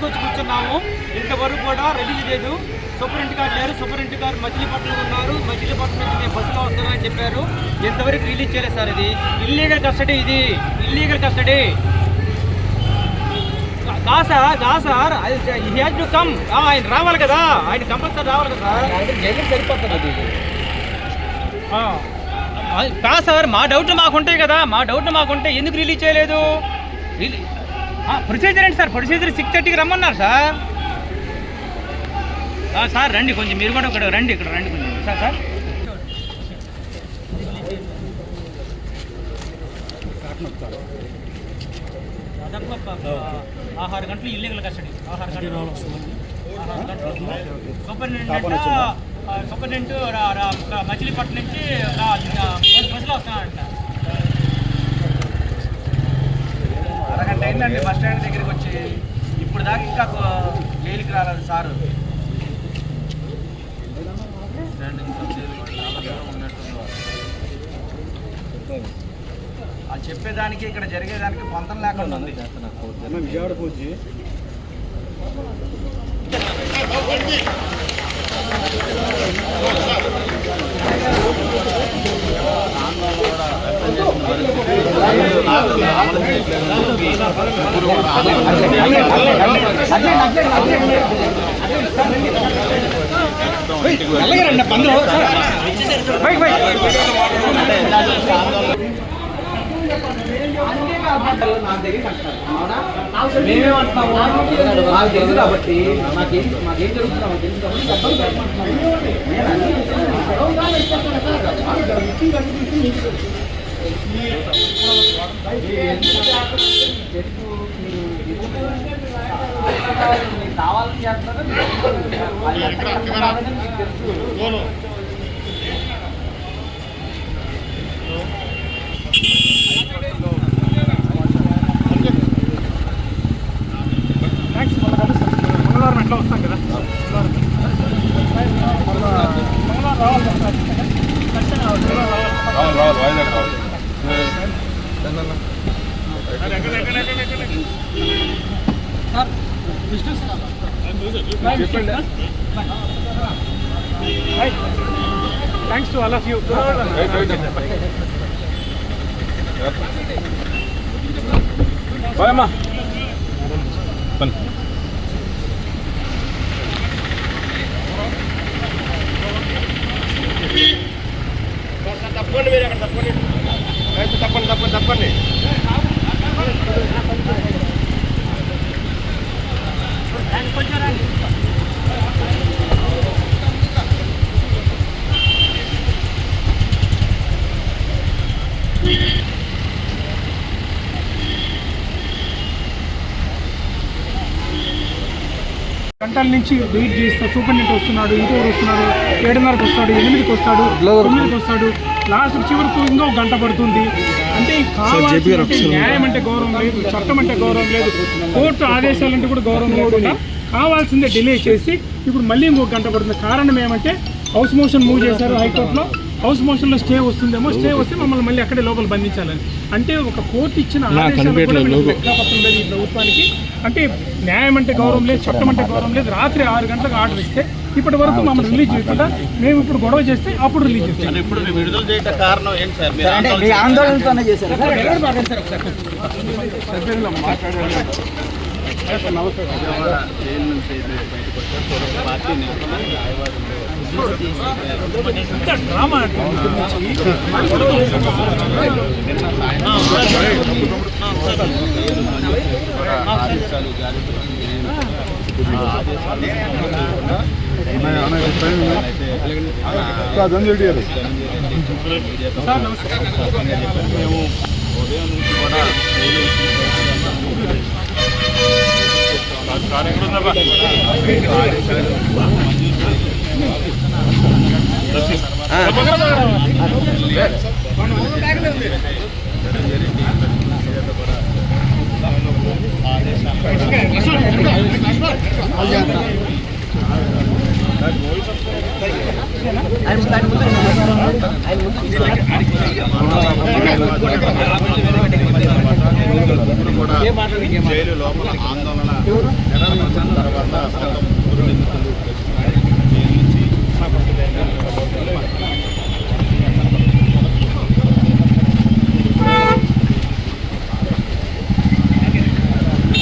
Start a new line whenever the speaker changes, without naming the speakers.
తీసుకొచ్చి కూర్చున్నాము. ఇంతవరకు కూడా రిలీజ్ లేదు. సూపరింటెండెంట్ గారు లేరు. సూపరింటెండెంట్ గారు మచిలీపట్నంలో ఉన్నారు. మచిలీపట్నం నుంచి మేము బస్సులో వస్తున్నామని చెప్పారు. ఇంతవరకు రిలీజ్ చేయలేదు సార్. ఇది ఇల్లీగల్ కస్టడీ. ఇది ఇల్లీగల్ కస్టడీ కా sir. He has to come. ఆయన రావాలి కదా, ఆయన కంపల్సరీ రావాలి కదా సార్. జైలు సరిపోతుంది. కా సార్, మా డౌట్ మాకుంటాయి కదా. మా డౌట్ మాకుంటే ఎందుకు రిలీజ్ చేయలేదు? ప్రొసీజర్ ఏంటి సార్? ప్రొసీజర్ 6:30కి రమ్మన్నారు సార్. సార్ రండి కొంచెం, మీరు కూడా ఇక్కడ రండి కొంచెం సార్. దాదాపు 6 గంటలు ఇల్లీగల్ కస్టడీ. 6 గంటలు సూపరింటెండెంట్ మచిలీపట్నం నుంచి బస్సులో వస్తున్నాడంట.
అరగంట అయిందండి బస్ స్టాండ్ దగ్గరికి వచ్చి. ఇప్పుడు దాకా ఇంకా జైలుకి రాలేదు సారు. అది చెప్పేదానికి ఇక్కడ జరిగేదానికి పొంతం లేకుండా ఉంది. విజయవాడ పూజి నాకు తెలియదు అంటారు. మేమేమంటున్నాము, మాకు తెలుసు కాబట్టి మాకేం జరుగుతున్నామో తెలుసు కావాలని చేస్తారో మీకు తెలుసు.
మంగళవారం ఎట్లా వస్తాం కదా. Thanks to all of you. Bye అమ్మా. తప్పండి, మీరు అక్కడ తప్పండి. గంటల నుంచి వెయిట్ చేస్తా. సూపరింటెండెంట్ వస్తున్నాడు, ఇంకొకరు వస్తున్నాడు, 7:30కి వస్తాడు, 8కి వస్తాడు, 9కి వస్తాడు. లాస్ట్ చివరకు ఇంకో గంట పడుతుంది. అంటే న్యాయం అంటే గౌరవం లేదు, చట్టం అంటే గౌరవం లేదు, కోర్టు ఆదేశాలంటే కూడా గౌరవం లేకుండా కావాల్సిందే డిలే చేసి ఇప్పుడు మళ్ళీ ఇంకొక గంట పడుతుంది. కారణం ఏమంటే హౌస్ మోషన్ మూవ్ చేశారు హైకోర్టులో. హౌస్ మోషన్లో స్టే వస్తుందేమో, స్టే వస్తే మమ్మల్ని మళ్ళీ అక్కడే లోపల బంధించాలని. అంటే ఒక కోర్టు ఇచ్చిన ఆదేశాలు కూడా లెక్కపత్రం లేదు ఈ ప్రభుత్వానికి. అంటే న్యాయం అంటే గౌరవం లేదు, చట్టం అంటే గౌరవం లేదు. రాత్రి 6 గంటలకు ఆర్డర్ ఇస్తే ఇప్పటి వరకు మమ్మల్ని రిలీజ్ చేయకుండా మేము ఇప్పుడు గొడవ చేస్తే అప్పుడు రిలీజ్ చేస్తాం.
ఇప్పుడు విడుదల చేయడం కారణం ఏంటి సార్?
ఆందోళనతోనే చేశారు.
డ్రామా
మేము ఉదయం నుంచి కూడా జైలు లోపల ఆందోళన
వస్తాం